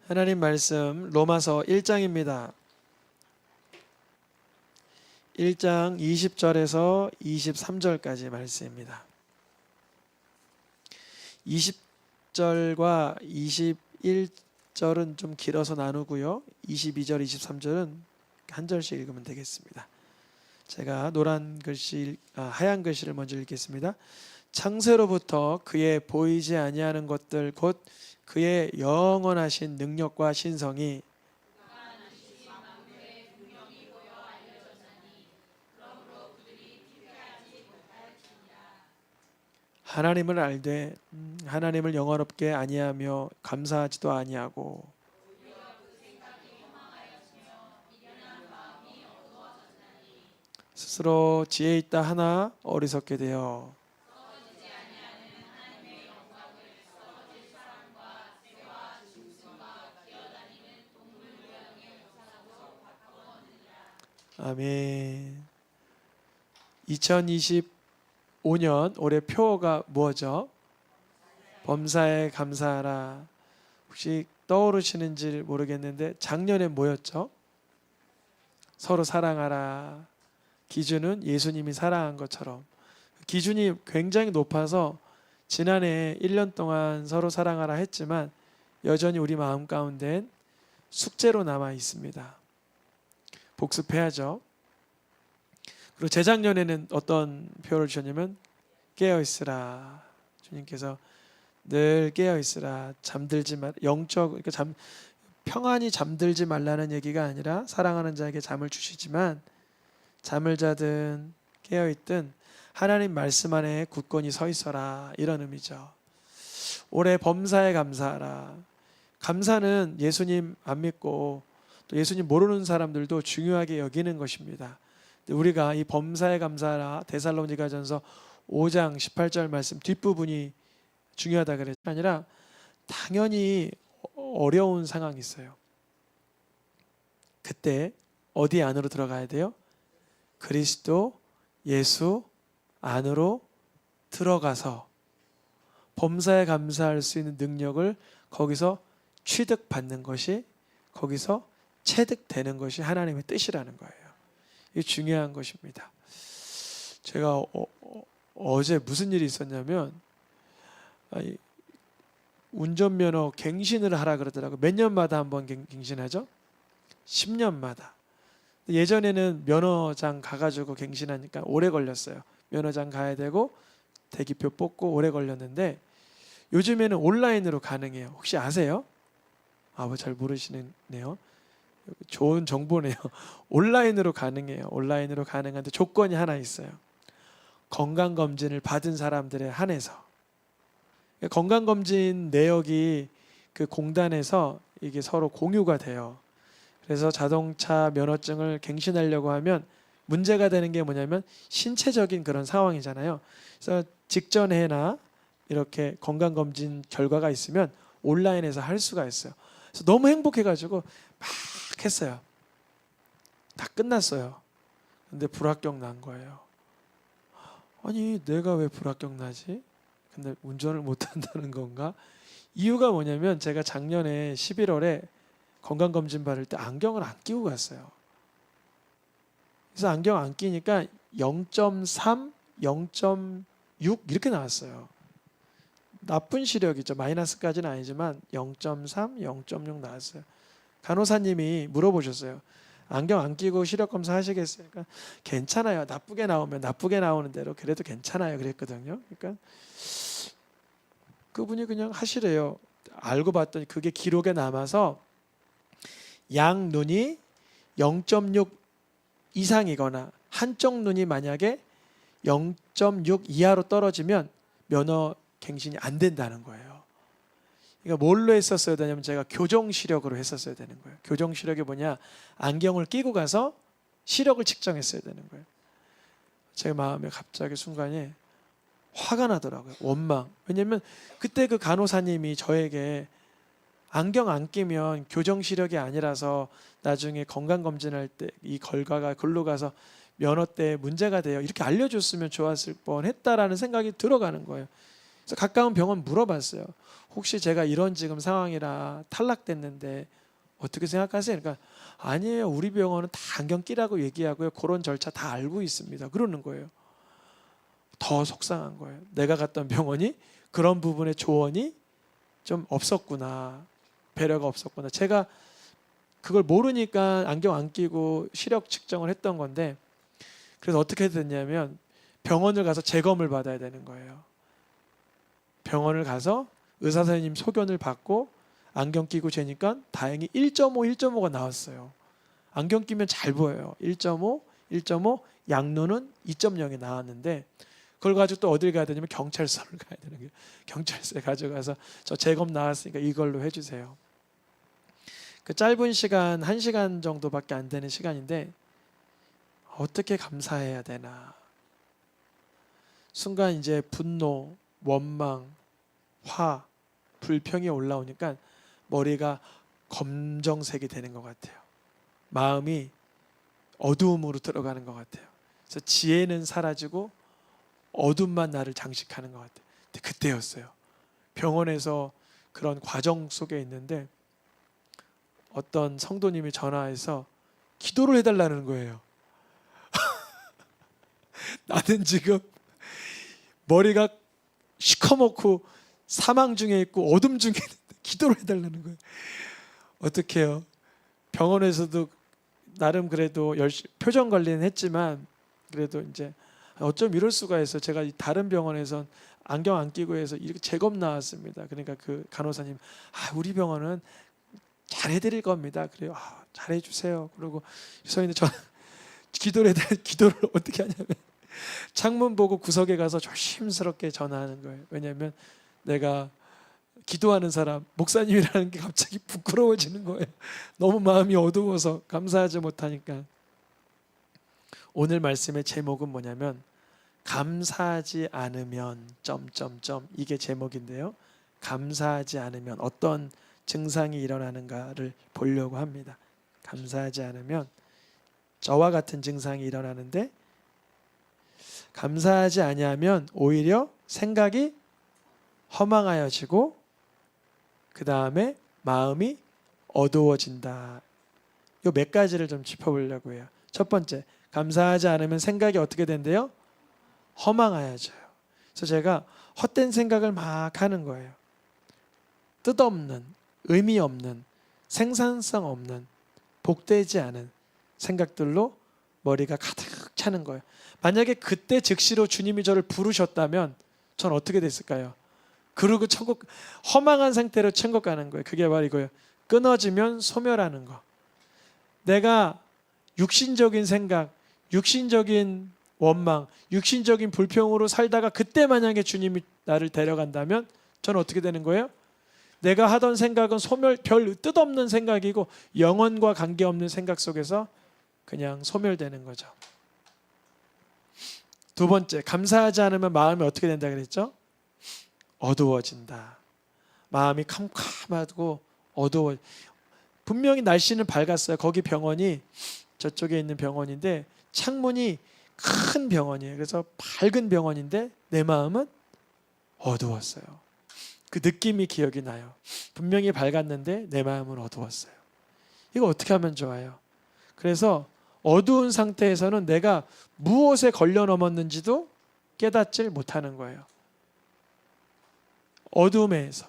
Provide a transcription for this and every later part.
하나님 말씀 로마서 1장입니다. 1장 20절에서 23절까지 말씀입니다. 20절과 21절은 좀 길어서 나누고요. 22절, 23절은 한 절씩 읽으면 되겠습니다. 제가 하얀 글씨를 먼저 읽겠습니다. 창세로부터 그의 보이지 아니하는 것들 곧 그의 영원하신 능력과 신성이 하나님을 알되 하나님을 영원롭게 아니하며 감사하지도 아니하고 스스로 지혜 있다 하나 어리석게 되어 아멘. 2025년 올해 표어가 뭐죠? 범사에 감사하라. 혹시 떠오르시는지 모르겠는데 작년에 뭐였죠? 서로 사랑하라. 기준은 예수님이 사랑한 것처럼 기준이 굉장히 높아서 지난해 1년 동안 서로 사랑하라 했지만 여전히 우리 마음 가운데는 숙제로 남아 있습니다. 복습해야죠. 그리고 재작년에는 어떤 표현을 주셨냐면 깨어있으라. 주님께서 늘 깨어있으라. 잠들지 말 그러니까 평안히 잠들지 말라는 얘기가 아니라 사랑하는 자에게 잠을 주시지만 잠을 자든 깨어있든 하나님 말씀 안에 굳건히 서 있어라. 이런 의미죠. 올해 범사에 감사하라. 감사는 예수님 안 믿고 또 예수님 모르는 사람들도 중요하게 여기는 것입니다. 우리가 이 범사에 감사하라 데살로니가전서 5장 18절 말씀 뒷부분이 중요하다 그랬지 아니라 당연히 어려운 상황이 있어요. 그때 어디 안으로 들어가야 돼요? 그리스도 예수 안으로 들어가서 범사에 감사할 수 있는 능력을 거기서 취득받는 것이 거기서 체득되는 것이 하나님의 뜻이라는 거예요. 이게 중요한 것입니다. 제가 어제 무슨 일이 있었냐면 운전면허 갱신을 하라 그러더라고요. 몇 년마다 한번 갱신하죠? 10년마다. 예전에는 면허장 가가지고 갱신하니까 오래 걸렸어요. 면허장 가야 되고 대기표 뽑고 오래 걸렸는데 요즘에는 온라인으로 가능해요. 혹시 아세요? 잘 모르시네요. 좋은 정보네요. 온라인으로 가능해요. 온라인으로 가능한데 조건이 하나 있어요. 건강검진을 받은 사람들에 한해서. 건강검진 내역이 그 공단에서 이게 서로 공유가 돼요. 그래서 자동차 면허증을 갱신하려고 하면 문제가 되는 게 뭐냐면 신체적인 그런 상황이잖아요. 그래서 직전에나 이렇게 건강검진 결과가 있으면 온라인에서 할 수가 있어요. 그래서 너무 행복해가지고 막 했어요. 다 끝났어요. 근데 불합격 난 거예요. 아니 내가 왜 불합격 나지? 근데 운전을 못한다는 건가? 이유가 뭐냐면 제가 작년에 11월에 건강검진 받을 때 안경을 안 끼고 갔어요. 그래서 안경 안 끼니까 0.3, 0.6 이렇게 나왔어요. 나쁜 시력이죠. 마이너스까지는 아니지만 0.3, 0.6 나왔어요. 간호사님이 물어보셨어요. 안경 안 끼고 시력 검사 하시겠어요? 그러니까 괜찮아요. 나쁘게 나오면 나쁘게 나오는 대로 그래도 괜찮아요. 그랬거든요. 그러니까 그분이 그냥 하시래요. 알고 봤더니 그게 기록에 남아서 양 눈이 0.6 이상이거나 한쪽 눈이 만약에 0.6 이하로 떨어지면 면허 갱신이 안 된다는 거예요. 그러니까 뭘로 했었어야 되냐면 제가 교정 시력으로 했었어야 되는 거예요. 교정 시력이 뭐냐? 안경을 끼고 가서 시력을 측정했어야 되는 거예요. 제 마음에 갑자기 순간에 화가 나더라고요. 원망. 왜냐면 그때 그 간호사님이 저에게 안경 안 끼면 교정 시력이 아니라서 나중에 건강검진할 때 이 결과가 글로 가서 면허 때 문제가 돼요. 이렇게 알려줬으면 좋았을 뻔했다라는 생각이 들어가는 거예요. 그래서 가까운 병원 물어봤어요. 혹시 제가 이런 지금 상황이라 탈락됐는데 어떻게 생각하세요? 그러니까 아니에요. 우리 병원은 다 안경 끼라고 얘기하고요. 그런 절차 다 알고 있습니다. 그러는 거예요. 더 속상한 거예요. 내가 갔던 병원이 그런 부분의 조언이 좀 없었구나. 배려가 없었구나. 제가 그걸 모르니까 안경 안 끼고 시력 측정을 했던 건데, 그래서 어떻게 됐냐면 병원을 가서 재검을 받아야 되는 거예요. 병원을 가서 의사 선생님 소견을 받고 안경 끼고 재니까 다행히 1.5, 1.5가 나왔어요. 안경 끼면 잘 보여요. 1.5, 1.5, 양눈은 2.0이 나왔는데, 그걸 가지고 또 어딜 가야 되냐면 경찰서를 가야 되는 거예요. 경찰서에 가져가서 저 재검 나왔으니까 이걸로 해주세요. 그 짧은 시간, 1시간 정도밖에 안 되는 시간인데 어떻게 감사해야 되나. 순간 이제 분노, 원망, 화, 불평이 올라오니까 머리가 검정색이 되는 것 같아요. 마음이 어두움으로 들어가는 것 같아요. 그래서 지혜는 사라지고 어둠만 나를 장식하는 것 같아요. 근데 그때였어요. 병원에서 그런 과정 속에 있는데 어떤 성도님이 전화해서 기도를 해달라는 거예요. 나는 지금 머리가 시커멓고 사망 중에 있고 어둠 중에 있는데 기도를 해달라는 거예요. 어떻게 해요? 병원에서도 나름 그래도 표정 관리는 했지만 그래도 이제 어쩜 이럴 수가 해서 제가 다른 병원에선 안경 안 끼고 해서 이렇게 재검 나왔습니다. 그러니까 그 간호사님, 우리 병원은 잘 해드릴 겁니다. 그래요. 잘 해주세요. 그리고 유서인데 저 기도를 어떻게 하냐면 창문 보고 구석에 가서 조심스럽게 전화하는 거예요. 왜냐하면 내가 기도하는 사람, 목사님이라는 게 갑자기 부끄러워지는 거예요. 너무 마음이 어두워서 감사하지 못하니까. 오늘 말씀의 제목은 뭐냐면 감사하지 않으면 이게 제목인데요. 감사하지 않으면 어떤 증상이 일어나는가를 보려고 합니다. 감사하지 않으면 저와 같은 증상이 일어나는데, 감사하지 아니하면 오히려 생각이 허망하여지고 그 다음에 마음이 어두워진다. 이 몇 가지를 좀 짚어보려고 해요. 첫 번째, 감사하지 않으면 생각이 어떻게 된대요? 허망하여져요. 그래서 제가 헛된 생각을 막 하는 거예요. 뜻없는, 의미 없는, 생산성 없는, 복되지 않은 생각들로 머리가 가득 차는 거예요. 만약에 그때 즉시로 주님이 저를 부르셨다면 전 어떻게 됐을까요? 그러고 천국, 허망한 상태로 천국 가는 거예요. 그게 바로 이거예요. 끊어지면 소멸하는 거. 내가 육신적인 생각, 육신적인 원망, 육신적인 불평으로 살다가 그때 만약에 주님이 나를 데려간다면 저는 어떻게 되는 거예요? 내가 하던 생각은 별 뜻없는 생각이고 영혼과 관계없는 생각 속에서 그냥 소멸되는 거죠. 두 번째, 감사하지 않으면 마음이 어떻게 된다 그랬죠? 어두워진다. 마음이 캄캄하고 어두워. 분명히 날씨는 밝았어요. 거기 병원이 저쪽에 있는 병원인데 창문이 큰 병원이에요. 그래서 밝은 병원인데 내 마음은 어두웠어요. 그 느낌이 기억이 나요. 분명히 밝았는데 내 마음은 어두웠어요. 이거 어떻게 하면 좋아요? 그래서 어두운 상태에서는 내가 무엇에 걸려 넘었는지도 깨닫질 못하는 거예요. 어둠에서,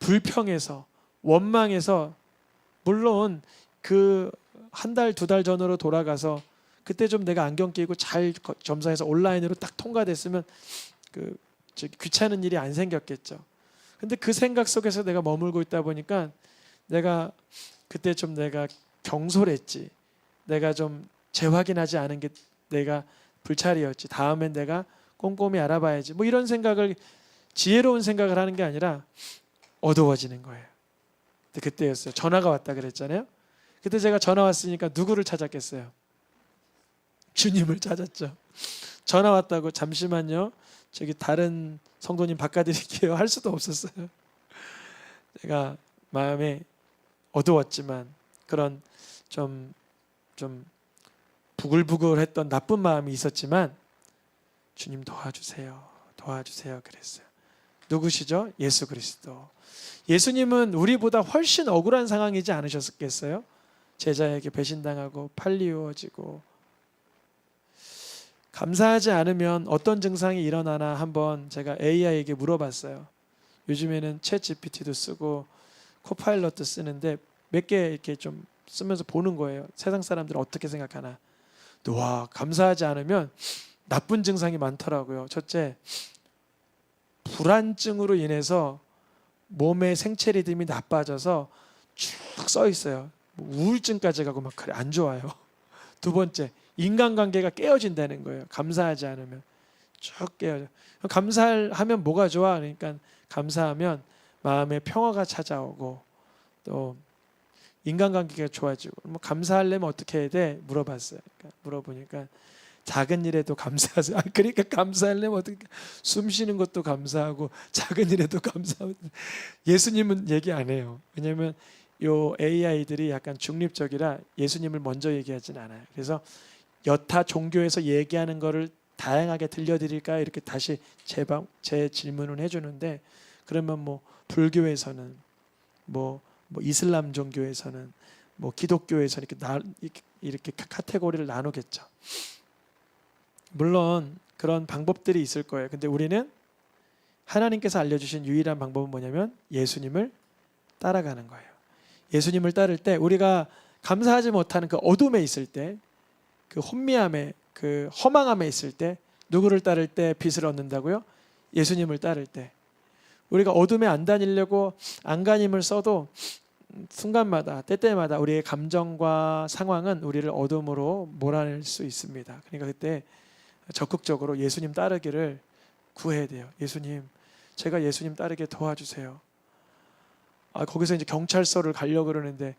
불평에서, 원망에서, 물론 그 한 달, 두 달 전으로 돌아가서 그때 좀 내가 안경 끼고 잘 점사해서 온라인으로 딱 통과됐으면 귀찮은 일이 안 생겼겠죠. 근데 그 생각 속에서 내가 머물고 있다 보니까 내가 그때 좀 내가 경솔했지. 내가 좀 재확인하지 않은 게 내가 불찰이었지. 다음엔 내가 꼼꼼히 알아봐야지. 뭐 이런 생각을, 지혜로운 생각을 하는 게 아니라 어두워지는 거예요. 근데 그때였어요. 전화가 왔다 그랬잖아요. 그때 제가 전화 왔으니까 누구를 찾았겠어요? 주님을 찾았죠. 전화 왔다고 잠시만요. 저기 다른 성도님 바꿔드릴게요. 할 수도 없었어요. 제가 마음에 어두웠지만 그런 좀 부글부글했던 나쁜 마음이 있었지만 주님 도와주세요. 그랬어요. 누구시죠? 예수 그리스도. 예수님은 우리보다 훨씬 억울한 상황이지 않으셨겠어요? 제자에게 배신당하고 팔리우어지고. 감사하지 않으면 어떤 증상이 일어나나 한번 제가 AI에게 물어봤어요. 요즘에는 챗 GPT도 쓰고 코파일럿도 쓰는데 몇 개 이렇게 좀 쓰면서 보는 거예요. 세상 사람들은 어떻게 생각하나. 와, 감사하지 않으면 나쁜 증상이 많더라고요. 첫째, 불안증으로 인해서 몸의 생체 리듬이 나빠져서 쭉 써 있어요. 우울증까지 가고 막 그래, 안 좋아요. 두 번째, 인간관계가 깨어진다는 거예요. 감사하지 않으면 쭉 깨어져. 감사하면 뭐가 좋아? 그러니까 감사하면 마음의 평화가 찾아오고 또 인간관계가 좋아지고. 뭐 감사하려면 어떻게 해야 돼? 물어봤어요. 그러니까 물어보니까 작은 일에도 감사하세요. 그러니까 감사하려면 어떻게, 숨 쉬는 것도 감사하고 작은 일에도 감사하고. 예수님은 얘기 안 해요. 왜냐하면 요 AI들이 약간 중립적이라 예수님을 먼저 얘기하진 않아요. 그래서 여타 종교에서 얘기하는 거를 다양하게 들려드릴까 이렇게 다시 제 질문을 해주는데, 그러면 뭐 불교에서는 뭐 이슬람 종교에서는 뭐 기독교에서 이렇게 카테고리를 나누겠죠. 물론 그런 방법들이 있을 거예요. 근데 우리는 하나님께서 알려주신 유일한 방법은 뭐냐면 예수님을 따라가는 거예요. 예수님을 따를 때 우리가 감사하지 못하는 그 어둠에 있을 때, 그 혼미함에, 그 허망함에 있을 때 누구를 따를 때 빛을 얻는다고요? 예수님을 따를 때. 우리가 어둠에 안 다니려고 안간힘을 써도 순간마다 때때마다 우리의 감정과 상황은 우리를 어둠으로 몰아낼 수 있습니다. 그러니까 그때 적극적으로 예수님 따르기를 구해야 돼요. 예수님, 제가 예수님 따르게 도와주세요. 거기서 이제 경찰서를 가려고 그러는데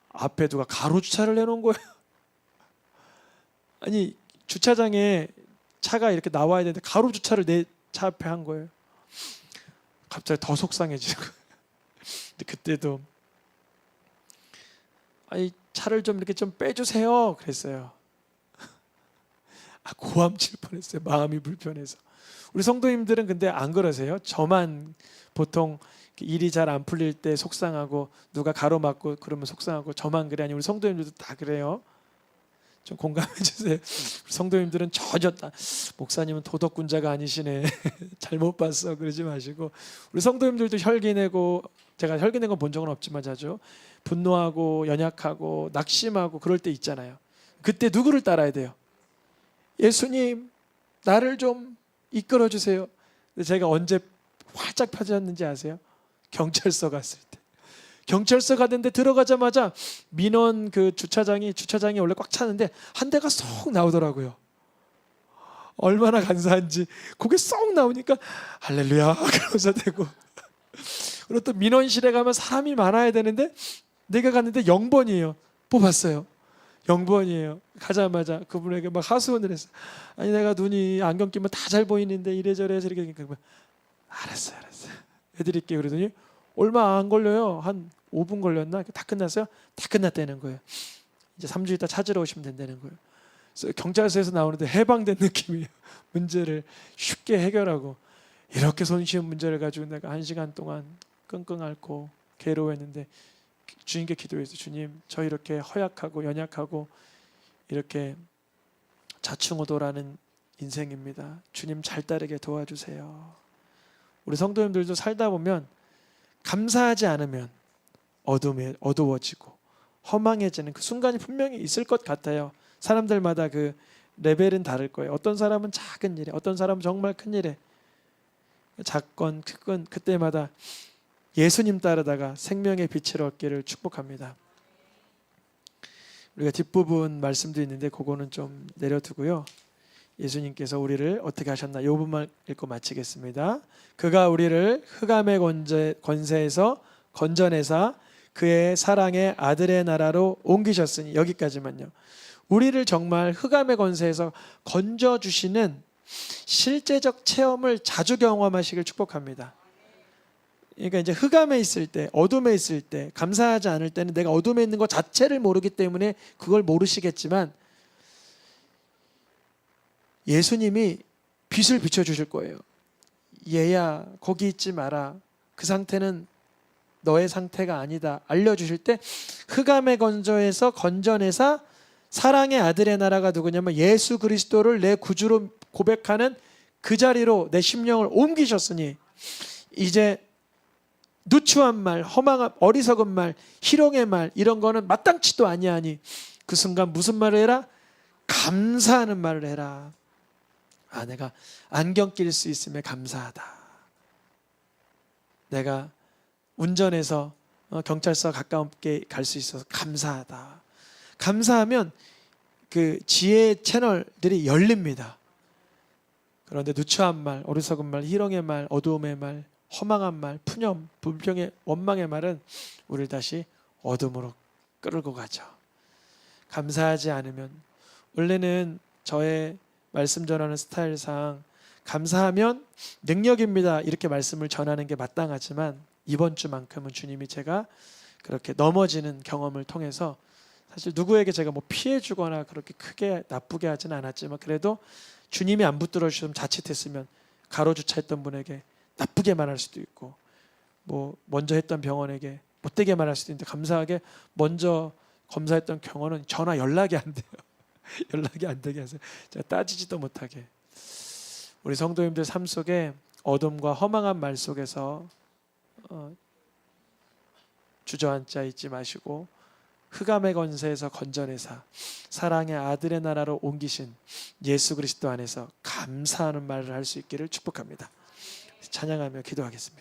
앞에 누가 가로 주차를 해놓은 거예요. 아니, 주차장에 차가 이렇게 나와야 되는데 가로 주차를 내 차 앞에 한 거예요. 갑자기 더 속상해지고. 근데 그때도 차를 좀 이렇게 좀 빼주세요 그랬어요. 고함칠 뻔했어요. 마음이 불편해서. 우리 성도님들은 근데 안 그러세요? 저만 보통 일이 잘 안 풀릴 때 속상하고 누가 가로막고 그러면 속상하고 저만 그래? 아니 우리 성도님들도 다 그래요? 좀 공감해 주세요. 우리 성도님들은 저졌다. 목사님은 도덕군자가 아니시네. 잘못 봤어. 그러지 마시고. 우리 성도님들도 혈기내고, 제가 혈기낸 건 본 적은 없지만 자주 분노하고 연약하고 낙심하고 그럴 때 있잖아요. 그때 누구를 따라야 돼요? 예수님, 나를 좀 이끌어 주세요. 제가 언제 활짝 펴졌는지 아세요? 경찰서 갔을 때. 경찰서 갔는데 들어가자마자 민원 그 주차장이 원래 꽉 차는데 한 대가 쏙 나오더라고요. 얼마나 감사한지. 그게 쏙 나오니까 할렐루야 그러면서 되고. 그리고 또 민원실에 가면 사람이 많아야 되는데 내가 갔는데 0번이에요. 뽑았어요. 0번이에요. 가자마자 그분에게 막 하소연을 했어요. 아니 내가 눈이 안경 끼면 다 잘 보이는데 이래저래 해서 이렇게. 알았어요. 해드릴게요. 그러더니 얼마 안 걸려요. 한 5분 걸렸나? 다 끝났어요? 다 끝났다는 거예요. 이제 3주 있다 찾으러 오시면 된다는 거예요. 그래서 경찰서에서 나오는데 해방된 느낌이에요. 문제를 쉽게 해결하고. 이렇게 손쉬운 문제를 가지고 내가 1시간 동안 끙끙 앓고 괴로워했는데 주님께 기도했어요. 주님, 저 이렇게 허약하고 연약하고 이렇게 자충우돌하는 인생입니다. 주님 잘 따르게 도와주세요. 우리 성도님들도 살다 보면 감사하지 않으면 어두워지고 허망해지는 그 순간이 분명히 있을 것 같아요. 사람들마다 그 레벨은 다를 거예요. 어떤 사람은 작은 일에, 어떤 사람은 정말 큰 일에, 작건 크건 그때마다 예수님 따르다가 생명의 빛을 얻기를 축복합니다. 우리가 뒷부분 말씀도 있는데 그거는 좀 내려두고요. 예수님께서 우리를 어떻게 하셨나 이 부분만 읽고 마치겠습니다. 그가 우리를 흑암의 권세에서 건져내사 그의 사랑의 아들의 나라로 옮기셨으니, 여기까지만요. 우리를 정말 흑암의 권세에서 건져주시는 실제적 체험을 자주 경험하시길 축복합니다. 그러니까 이제 흑암에 있을 때, 어둠에 있을 때, 감사하지 않을 때는 내가 어둠에 있는 것 자체를 모르기 때문에 그걸 모르시겠지만 예수님이 빛을 비춰주실 거예요. 얘야 거기 있지 마라, 그 상태는 너의 상태가 아니다 알려주실 때 흑암의 건조에서 건져내사 사랑의 아들의 나라가 누구냐면 예수 그리스도를 내 구주로 고백하는 그 자리로 내 심령을 옮기셨으니 이제 누추한 말, 허망한 어리석은 말, 희롱의 말 이런 거는 마땅치도 아니하니 그 순간 무슨 말을 해라? 감사하는 말을 해라. 아, 내가 안경 낄 수 있음에 감사하다. 내가 운전해서 경찰서 가깝게 갈 수 있어서 감사하다. 감사하면 그 지혜의 채널들이 열립니다. 그런데 누추한 말, 어리석은 말, 희롱의 말, 어두움의 말, 허망한 말, 푸념, 불평의 원망의 말은 우리를 다시 어둠으로 끌고 가죠. 감사하지 않으면, 원래는 저의 말씀 전하는 스타일상 감사하면 능력입니다 이렇게 말씀을 전하는 게 마땅하지만 이번 주만큼은 주님이 제가 그렇게 넘어지는 경험을 통해서 사실 누구에게 제가 뭐 피해 주거나 그렇게 크게 나쁘게 하지는 않았지만 그래도 주님이 안 붙들어 주시면 자칫했으면 가로주차했던 분에게 나쁘게 말할 수도 있고 뭐 먼저 했던 병원에게 못되게 말할 수도 있는데 감사하게 먼저 검사했던 병원은 전화 연락이 안 돼요. 연락이 안 되게 하세요. 제가 따지지도 못하게. 우리 성도님들 삶 속에 어둠과 허망한 말 속에서 주저앉아 있지 마시고 흑암의 권세에서 건져내사 사랑의 아들의 나라로 옮기신 예수 그리스도 안에서 감사하는 말을 할 수 있기를 축복합니다. 찬양하며 기도하겠습니다.